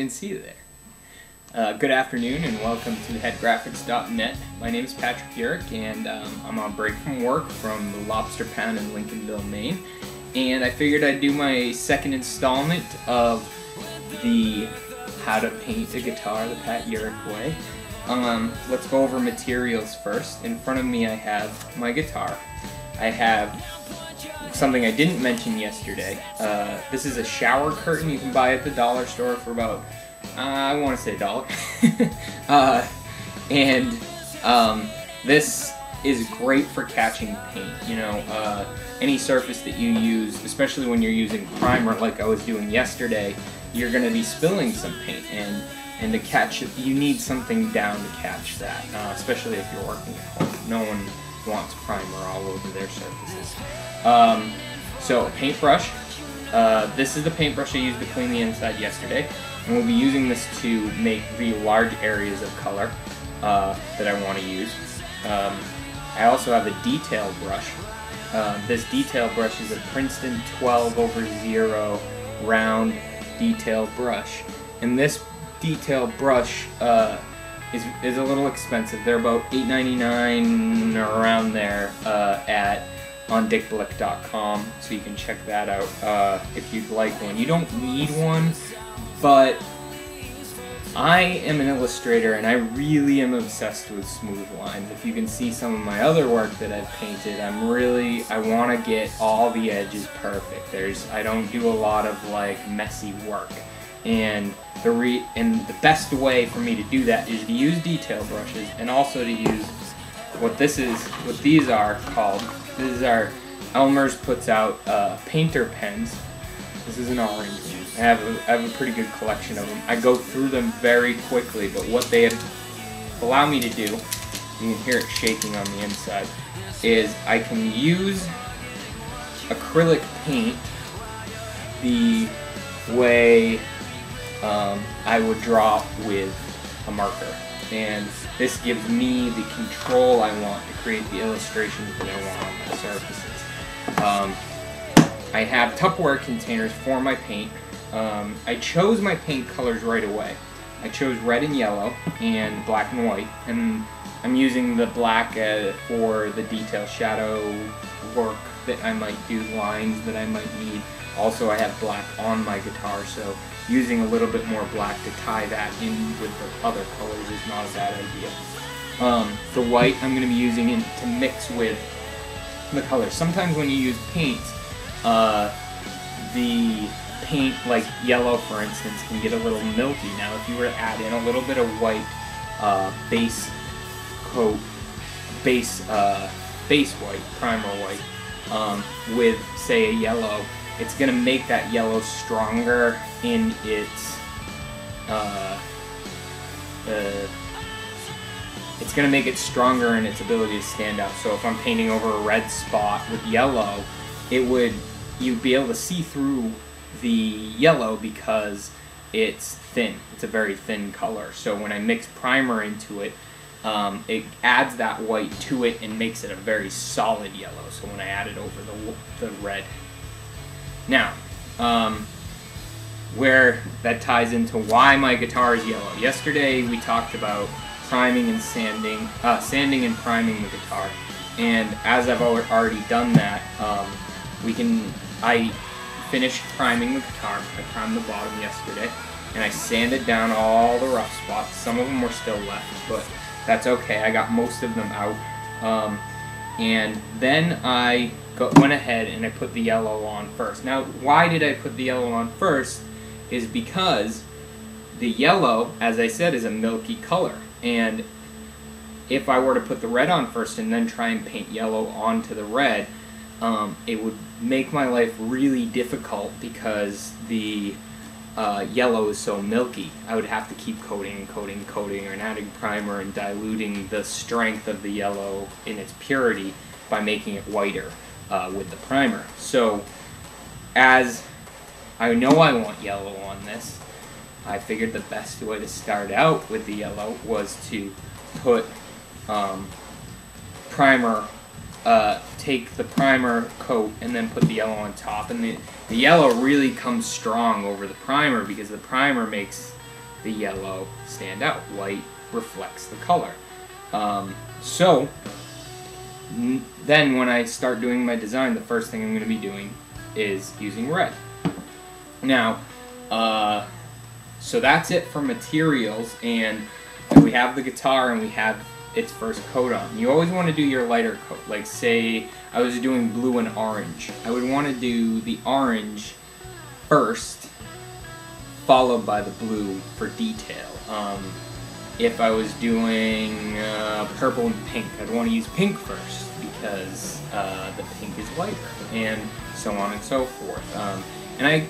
even see you there. Good afternoon and welcome to headgraphics.net. My name is Patrick Yurick and I'm on break from work from the Lobster Pound in Lincolnville, Maine. And I figured I'd do my second installment of the How to Paint a Guitar the Pat Yurick way. Let's go over materials first. In front of me I have my guitar. I have something I didn't mention yesterday. This is a shower curtain you can buy at the dollar store for about, I want to say $1. This is great for catching paint. You know, any surface that you use, especially when you're using primer like I was doing yesterday, you're going to be spilling some paint, and to catch it, you need something down to catch that, especially if you're working at home. No one wants primer all over their surfaces. So a paintbrush. This is the paintbrush I used to clean the inside yesterday, and we'll be using this to make the large areas of color that I want to use. I also have a detail brush. This detail brush is a Princeton 12/0 round detail brush, and this detail brush is a little expensive. They're about $8.99 around there on dickblick.com, so you can check that out if you'd like one. You don't need one, but I am an illustrator and I really am obsessed with smooth lines. If you can see some of my other work that I've painted, I want to get all the edges perfect. I don't do a lot of like messy work. And the best way for me to do that is to use detail brushes, and also to use what these are called. This is our Elmer's puts out painter pens. This is an orange one. I have a pretty good collection of them. I go through them very quickly, but what they allow me to do, you can hear it shaking on the inside, is I can use acrylic paint the way I would draw with a marker, and this gives me the control I want to create the illustrations that I want on my surfaces. I have Tupperware containers for my paint. I chose my paint colors right away. I chose red and yellow and black and white, and I'm using the black for the detail shadow work that I might do, lines that I might need. Also, I have black on my guitar, so using a little bit more black to tie that in with the other colors is not a bad idea. The white I'm going to be using to mix with the colors. Sometimes when you use paints, the paint, like yellow for instance, can get a little milky. Now if you were to add in a little bit of white base coat, base white, primer white, with say a yellow, it's going to make that yellow stronger in its it's going to make it stronger in its ability to stand out. So if I'm painting over a red spot with yellow, you'd be able to see through the yellow because it's thin. It's a very thin color. So when I mix primer into it, it adds that white to it and makes it a very solid yellow. So when I add it over the red. Now, where that ties into why my guitar is yellow. Yesterday we talked about priming and sanding and priming the guitar, and as I've already done that, I finished priming the guitar. I primed the bottom yesterday, and I sanded down all the rough spots. Some of them were still left, but that's okay. I got most of them out, and then I went ahead and I put the yellow on first. Now, why did I put the yellow on first is because the yellow, as I said, is a milky color, and if I were to put the red on first and then try and paint yellow onto the red, it would make my life really difficult because the yellow is so milky. I would have to keep coating and coating and coating, and adding primer and diluting the strength of the yellow in its purity by making it whiter with the primer. So as I know I want yellow on this, I figured the best way to start out with the yellow was to put primer, take the primer coat and then put the yellow on top. And the yellow really comes strong over the primer because the primer makes the yellow stand out. White reflects the color. So then when I start doing my design, the first thing I'm going to be doing is using red. Now, so that's it for materials, and we have the guitar and we have its first coat on. You always want to do your lighter coat. Like say I was doing blue and orange. I would want to do the orange first, followed by the blue for detail. If I was doing purple and pink, I'd want to use pink first because the pink is lighter, and so on and so forth. And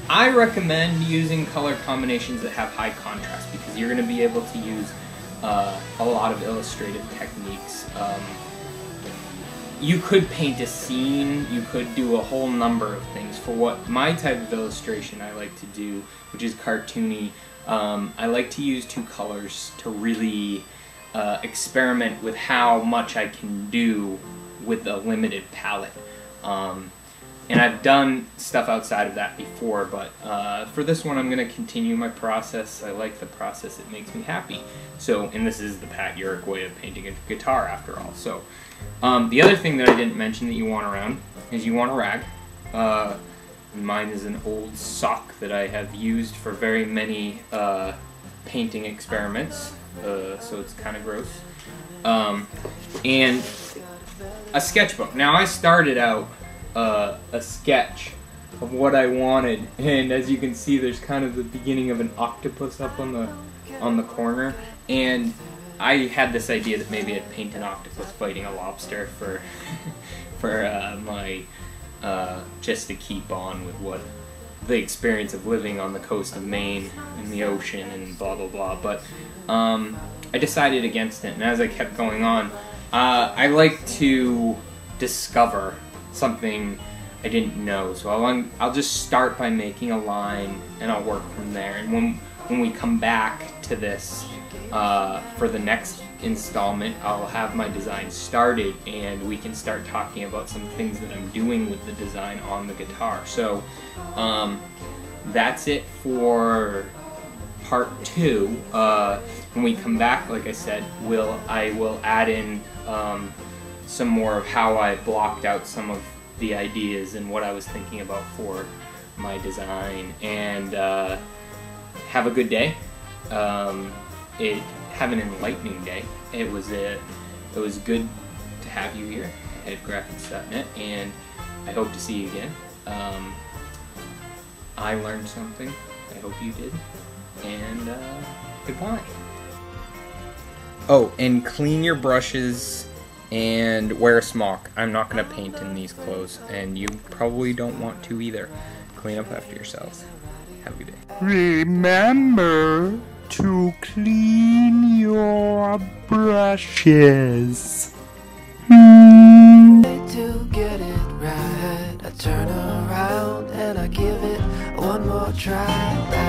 I recommend using color combinations that have high contrast because you're going to be able to use a lot of illustrative techniques. You could paint a scene, you could do a whole number of things. For what my type of illustration I like to do, which is cartoony, I like to use two colors to really experiment with how much I can do with a limited palette. And I've done stuff outside of that before, but for this one I'm going to continue my process. I like the process, it makes me happy. So, and this is the Pat Yurick way of painting a guitar after all. So, the other thing that I didn't mention that you want around is you want a rag. Mine is an old sock that I have used for very many painting experiments, so it's kind of gross. And a sketchbook. Now I started out a sketch of what I wanted, and as you can see there's kind of the beginning of an octopus up on the corner, and I had this idea that maybe I'd paint an octopus fighting a lobster for my just to keep on with what the experience of living on the coast of Maine in the ocean and blah blah blah, but I decided against it, and as I kept going on, I like to discover something I didn't know, so I'll just start by making a line and I'll work from there, and when we come back to this for the next installment, I'll have my design started and we can start talking about some things that I'm doing with the design on the guitar. So that's it for part 2. When we come back, like I said, I will add in some more of how I blocked out some of the ideas and what I was thinking about for my design, and have a good day. Have an enlightening day. It was good to have you here at graphics.net, and I hope to see you again. I learned something. I hope you did. And goodbye. Oh, and clean your brushes and wear a smock. I'm not going to paint in these clothes, and you probably don't want to either. Clean up after yourselves. Have a good day. Remember to clean your brushes. To get it right, I turn around and I give it one more try.